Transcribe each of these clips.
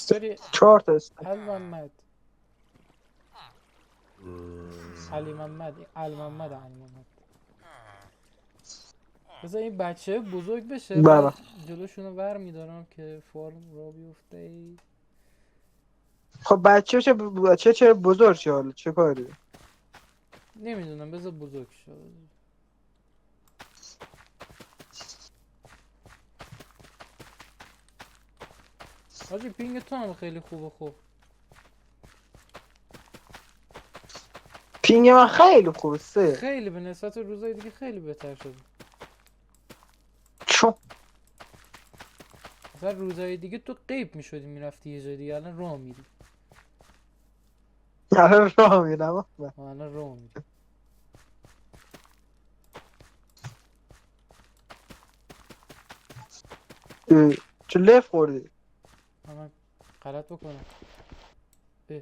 سری 4 تا است. علی محمد علی محمد علی محمد علی محمد بذار این بچه بزرگ بشه بابا بعد جلوشونو ور میدارم که فرم را بیفته. خب بچه چه بزرگ شه حالا چه کاری؟ نمیدونم بذار بزرگ شد. حاجی پینگ تو هم خیلی خوبه. خوب پینگ من خیلی خوبه 3. خیلی به نسبت روزای دیگه خیلی بهتر شده. چون مثلا روزای دیگه تو غیب میشدی میرفتی یه جای دیگه، الان راه میری. الان راه میرم. الان راه میری. چه لف خوردی؟ من غلط بکنم. اه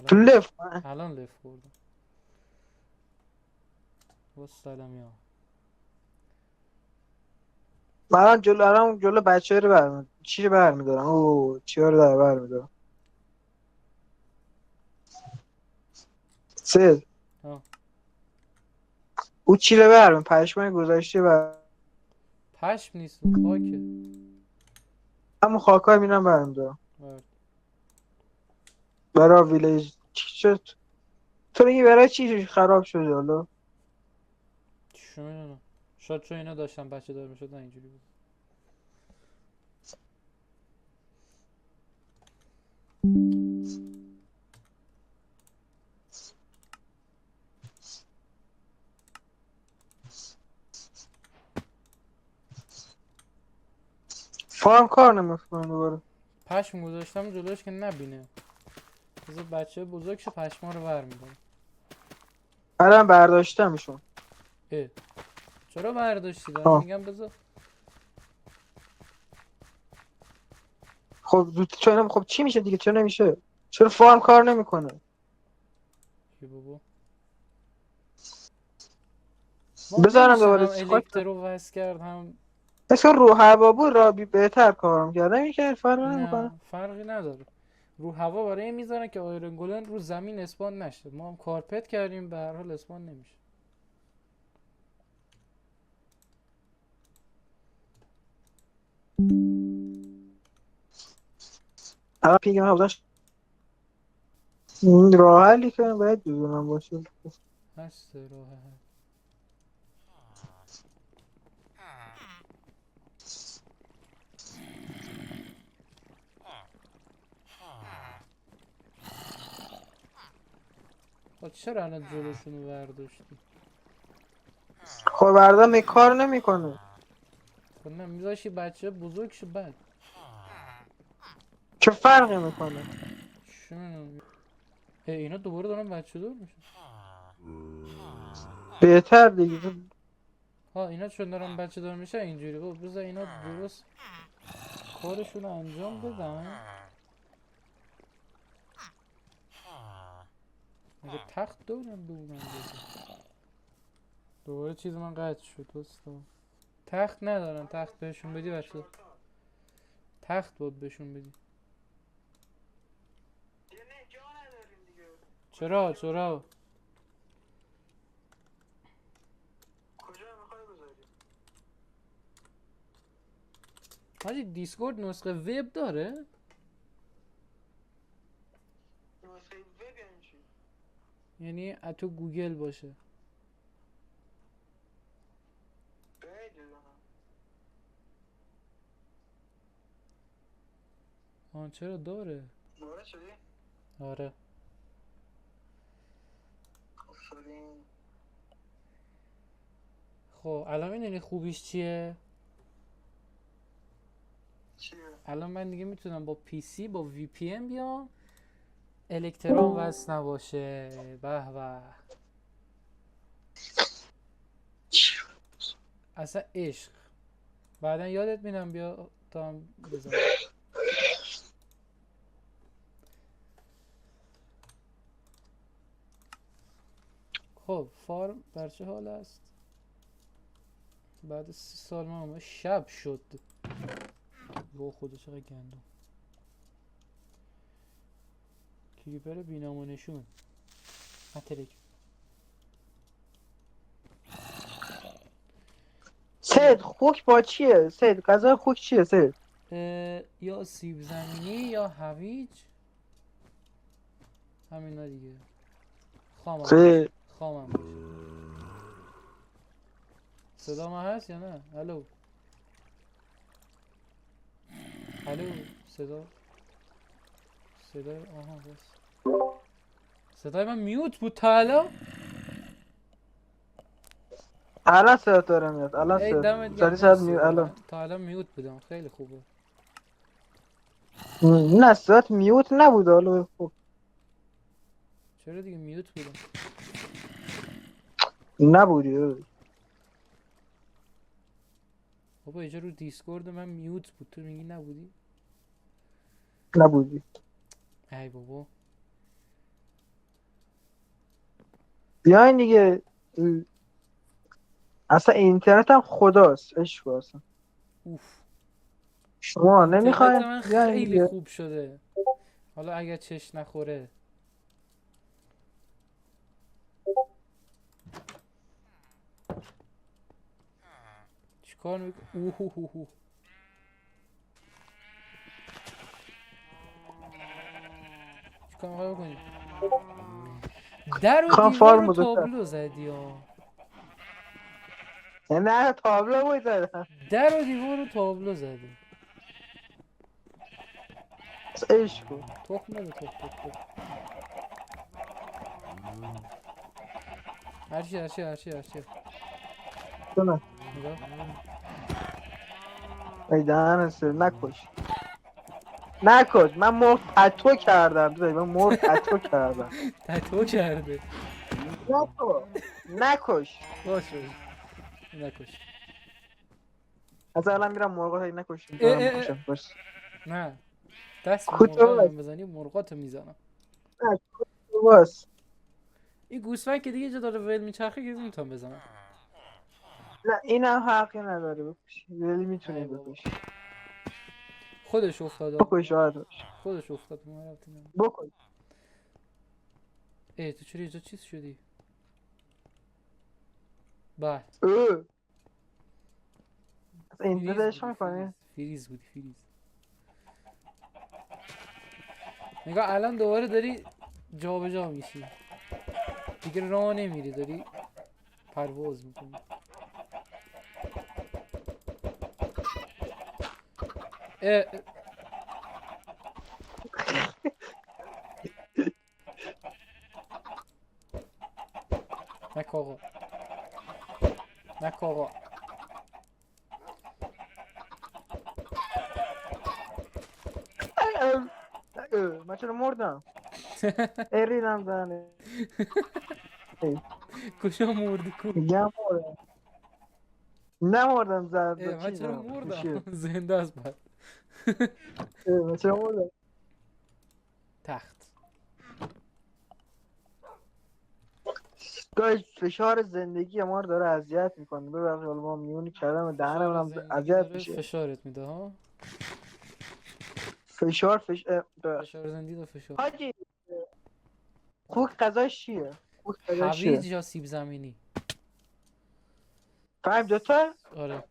تو الان لف لف الان لف خوردم. با سلام یا من جلو بچه رو برمیدارم. چی رو برمیدارم؟ اوه چی رو در برمیدارم؟ 3. ها او چی رو برمیم پشمای گذاشته پشم نیست اون خاکه. همون خاکای میرم برمیدارم ورد. برای ویلیج. چی شد؟ تو میگی برای چی خراب شده حالا؟ چه میدونم، شاید چون اینا داشتن بچه دار میشدن اینجوری بود. فارم کار نمیکنه دوباره. پشم گذاشتم جلوش که نبینه. بذار بچه بزرگ شه پشما رو ور میدارم. الان برداشتمشون. اه چرا برداشتی؟ دارم آه میگم بذار. خب چرا خب چی میشه دیگه؟ چرا نمیشه؟ چرا فارم کار نمیکنه؟ ای بابا ما بذارم نمیشه دوباره هم خاک. الکترو وصل کرد هم. مثل رو هوا بود را بهتر کار میکرد نمیشه فرق نمیکنه. نه فرقی نداره. رو هوا برای این میذارن که آیرون گولن رو زمین اسپان نشه. ما هم کارپت کردیم به هر حال اسپان نمیشه. الان پیگم هفتش این راه حلی که باید بدونم باشه. هست راه حل. خب چرا الان جلوشونو برداشتی؟ خب بردم می کار نمیکنه. خب نه میذاشی بچه بزرگ شه بعد. چه فرقی میکنه؟ چه می‌دونم. اینا دوباره دارن بچه دار میشه. بهتر دیگه. ها اینا چون دارن بچه دار میشه اینجوری. خب بذار اینا درست کارشون رو انجام بدن. مگه تخت دارن بمونن بزن. دوباره چیز من قطع شد دوستا. تخت ندارن، تخت بهشون بدی بچه تخت بود بهشون بدی. چرا حاجی دیسکورد نسخه وب داره؟ یعنی اتو گوگل باشه. آن چرا داره؟ آره. خب الان میدونی خوبیش چیه؟ الان من دیگه میتونم با پی سی با وی پی ام بیام الکترون وصل نباشه. به به اصلا عشق. بعدا یادت میدم بیا تا هم بزن. خب فارم بر چه حال است؟ بعد 3 سال ما شب شد. با خدا چقدر گندم. کریپر بینامونشون اترک. سید خوک با چیه؟ سید غذای خوک چیه سید؟ یا سیب زمینی یا هویج، همینا دیگه. خامم باشه. سید خامم باشه. صدا ما هست یا نه؟ الو الو صدای آها بس صدای من میوت بود تا الان. الان صدا داره میاد، الان ای صدا دمت گرم، سری شاید مرسی واقعا. الان تا الان میوت بودم، خیلی خوبه. نه صدات میوت نبود حالا خوب چرا دیگه میوت بودم؟ نبودی. بابا اینجا رو دیسکورد من میوت بود، تو میگی نبودی؟ نبودی. ای بابا. بیاین دیگه. اصلا اینترنت هم خداست، عشق اصلا. اوف. شما اینترنت نمیخواین من بیاین خیلی دیگه. خوب شده، حالا اگر چش نخوره. چیکار میکنی؟ اوه. چیکار میخوای بکنی؟ در و میخوام دیوار فارم رو بزرگتر. تابلو زدی ها. نه تابلو بود زدم. در و دیوار رو تابلو زدی. عشق کن. تخم نده تخم. هرچی نه نگاه. ای دهن سر نکش. من مرغ پتو کردم دایی، من مرغ پتو کردم. تتو کرده. نکش. باشه نکش. از الان میرم مرغا هی نکش اه دارم اه اه. میکشم بس. نه، دست به مرغای کجا؟ من بزنی مرغاتو میزنم. نه باس. این گوسفند که دیگه جا داره ول میچرخه که نمیتونم بزنم. نه اینم حقی نداره بکش، ولی ای میتونی بابا، بکش. خودش افتاد. بکش آدمش. خودش افتاد. ما ربطی نداره. بکش. ای تو چرا اینجا چیز شدی؟ بله. اه. اصلا اینجا فریز داشت بودی، میکنی؟ فریز. نگاه الان دوباره داری جابجا میشی، دیگه راه نمیری، داری پرواز میکنی. نک آقا. من چرا مردم؟ ایرینم زنه. کجا مردی کو؟ میگم مردم. نمردم زد با من چرا چیزم مردم؟ گوشی. زنده است بعد. من چرا مردم؟ تخت. داشت فشار زندگی ما رو داره اذیت میکنه. ببخشید حالا ما میونی کردم دهنم فشار هم زندگی اذیت داره میشه. فشارت میده ها. ببخشید فشار زندگی داره فشار. حاجی خوک غذاش چیه؟ خوک غذاش چیه؟ هویج یا سیب زمینی. فهم دوتا؟ آره.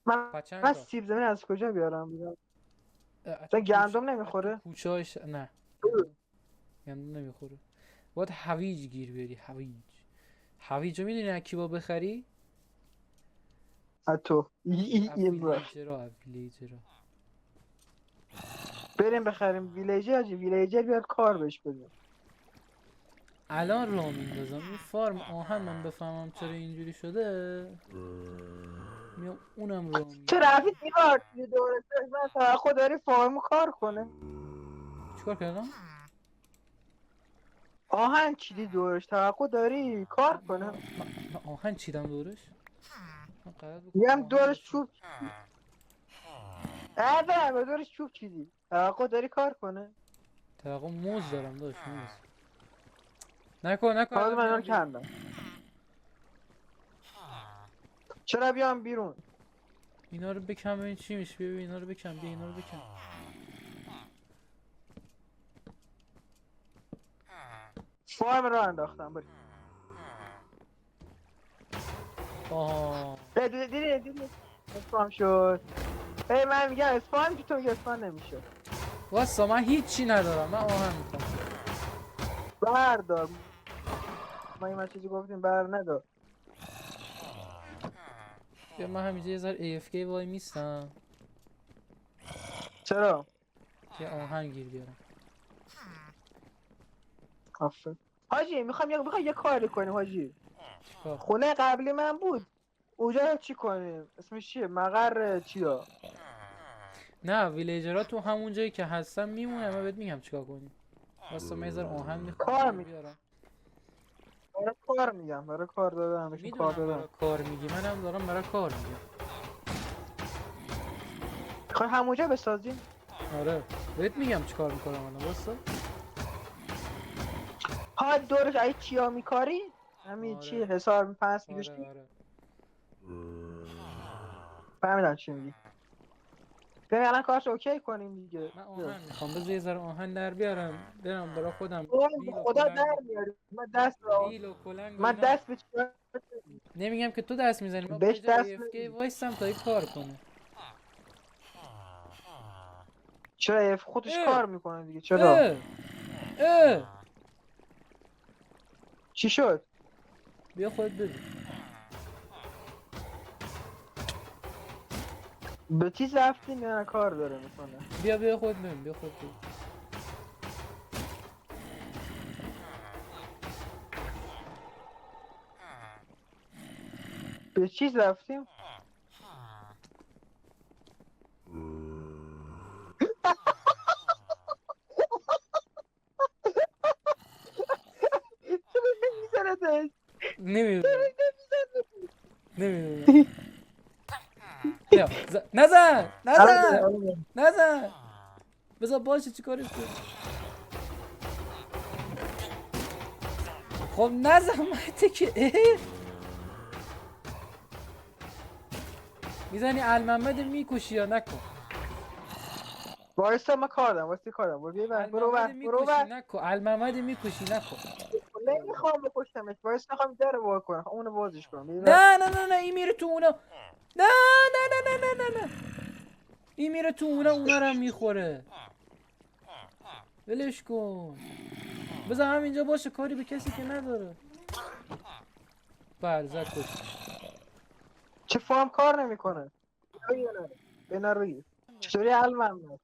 من پچنکا. سیب زمینی از کجا بیارم؟ مثلا تو گندم تو نمیخوره؟ کوچه‌اش نه. گندم نمیخوره. باید هویج گیر بیاری. هویج رو میدونی از کی با بخری؟ تو این باش. ویلیجرها. بریم بخریم ویلیجر. حاجی ویلیجر بیاد کار بهش بدیم. الان راه میندازم این فارم آهن، من بفهمم چرا اینجوری شده میام اونم راه چه میندازم. رفتی دیوار چیزی دوره من توقع داری فارمو کار کنه. چیکار کردم؟ آهن چیدی دورش توقع داری کار کنه. من آهن چیدم دورش. من قرار بکنم میگم آهن دورش بچینم. چوب. به دورش چوب چیدی توقع داری کار کنه. توقع موز دارم داشت موز. نکن حالا الان من اینا میام رو بیرون. کندم. چرا بیام بیرون؟ اینا رو بکن ببین چی میشه. ببین اینا رو بکن. بیا اینا رو بکن. فارم رو انداختم بریم. آها دیدی اسپام شد. من میگم اسپام که تو میگه اسپام نمیشه. واسه من هیچی ندارم، من آهن میخوام. بردار. ما این چیزی گفتیم بر ندار. بیا من همینجا یه ذره AFK وای میستم چرا؟ که آهن گیر بیارم. آفر حاجی میخوام یه کاری کنیم حاجی. چیکار؟ خونه قبلی من بود اونجا چی کنیم؟ اسمش چیه؟ مقر چیا؟ نه ویلیجرها تو همون جایی که هستم میمونه، من بهت میگم چیکار کنیم. واسه من یه ذره آهن کار میخوام می بیارم. برای کار میگم، برای کار دادم بهشون کار میدونم دادم. برای کار میگی، منم دارم برای کار میگم. میخوای همونجا بسازیم؟ آره بهت میگم چیکار میکنم الان. واسه ها دورش ای چیا میکاری؟ همین چی آره حساب پس آره میگشتی؟ آره فهمیدم چی میگی. بریم الان کارش اوکی کنیم دیگه. من آهن میخوام، بذار یه ذره آهن در بیارم برم برای خودم. اوه به بیل و خدا در کلنگ میاری. بیل و کلنگ و من اینا. دست به چیکار نمیگم که تو دست میزنی، من با بهش یه جا دست AFK نمی‌دی. وایسم تا این کار کنه. چرا خودش اه کار میکنه دیگه؟ چرا؟ اه اه چی شد؟ بیا خودت ببین. به چیز رفتیم یا کار داره میکنه؟ بیا خودت ببین، بیا خودت ببین. به چیز رفتیم؟ چرا نمیزنه؟ نمیدونم نمیدونم. بیا نزن نزن نزن. بذار باشه چیکارش کنی. خب نزن مهده که میزنی المحمد میکشی یا نکن. وایسا ما کار دارم، وایسا کار دارم. برو المحمد بر برو میکشی بر. نکن، المحمد میکشی نکن. نمیخوام بکشتمش، وایسا میخوام در وا کنم، اونو بازش کنم. نه این میره تو اونا. نه نه این میره تو اونا رو هم میخوره. ولش کن، بذار همینجا باشه، کاری به کسی که نداره. بله زد کشتش. چه فارم کار نمیکنه؟ به نروی چطوری المم؟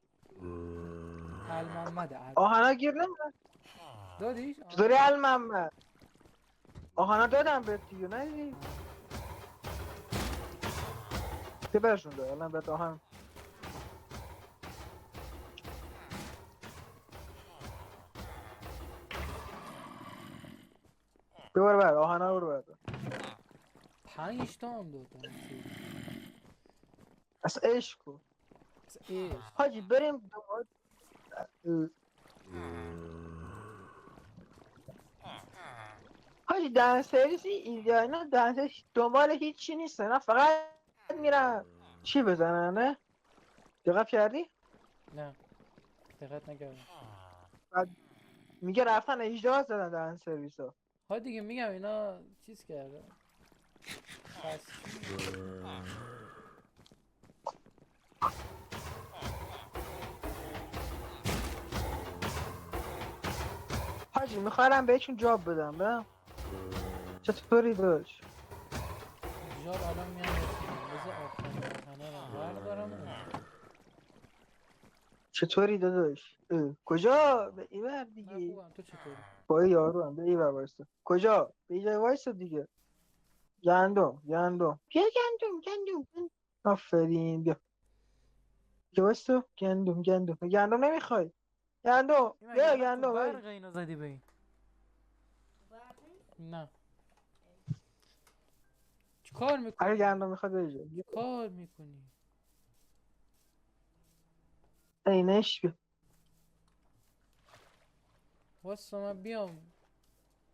المحمد آهنا گیر نمیدن. دادیش چطوری المم؟ آهنا دادم بهت دیگه ندیدی؟ که برشون داد الان بهت آهن. ببر بر آهنا رو بر. 5 تا هم دادم. اصلا عشق کن عشق. حاجی. بریم حاجی دن سرویس اینا دن سرویس دنبال هیچی نیستن، نه فقط میرن چی بزنن. نه دقت کردی؟ نه دقت نکردم. بعد میگه رفتن اجدها زدن دن سرویس ها. ها دیگه میگم اینا چیز کرده. پس حاجی میخوام بهشون جاب بدم نه؟ چطوری داشت؟ جاب الان میام رسیدم. بذار آخرین آهنه رو بردارم اون. چطوری داداش؟ کجا؟ به ایور من دیگه. خوبم، تو چطوری؟ با یارو هم به ایور وایسا. کجا؟ به ایجای وایسا دیگه. گندم بیا گندم. آفرین بیا. بیا وایسا. گندم نمیخوای؟ گندم این مگه بیا الان تو گندم برق اینو زدی به این؟ نه چی کار اگه میکنی؟ گندم میخواد بیا. چی کار میکنی؟ اینش بیا. واسه من بیام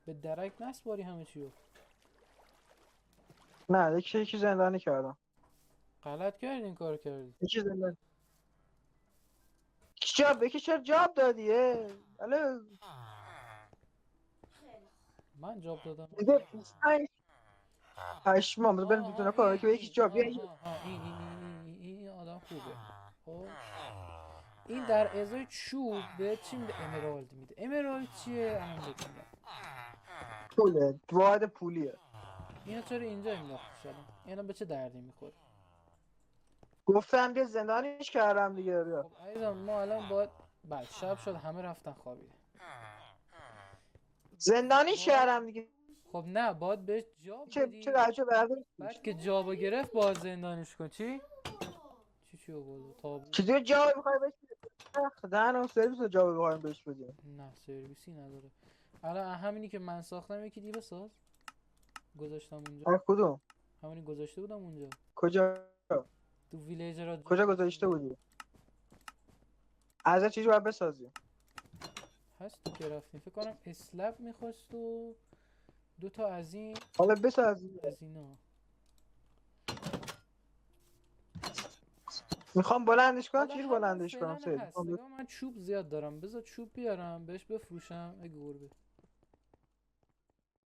به درک نسپاری همه چیو. نه یکی زندانی کردم. غلط کردی این کار کردی. یکی زندانی. یکی چرا جاب دادی؟ الو من جاب دادم. دیگه 25 پشمام بذار بریم دوتونه کار که به یکی جا بیا این آدم خوبه. خب این در ازای چوب به چی میده؟ امرالد میده. امرالد چیه؟ الان بهت میگم. پوله واحد پولیه. اینو چرا اینجا انداختی الان؟ اینا به چه دردی میخوره؟ گفتم بیا زندانیش کردم دیگه بیا. خب عزیزم ما الان باید بعد شب شد همه رفتن خوابیده. زندانیش کردم دیگه. خب نه باید بهش جاب چه بدی. عجب برداشت. بعد که جابو گرفت باید زندانش کن. چی رو بوده تابو. چطور جا میخوای بهش بدی؟ دهنم سرویس رو جا بخوایم بهش بدیم. نه سرویسی نداره. الان همینی که من ساختم یکی دیگه بساز. گذاشتم اونجا. از کدوم؟ همونی گذاشته بودم اونجا. کجا؟ تو ویلیجر کجا گذاشته بودی؟ از چیزی باید بسازی. هست تو که رفتیم فکر کنم اسلب میخواست و دوتا از این حالا بسازی. از اینا. میخوام بلندش کنم. حالا چیز همون بلندش کنم فعلا سری. هست. نگاه من چوب زیاد دارم. بذار چوب بیارم بهش بفروشم. ای گربه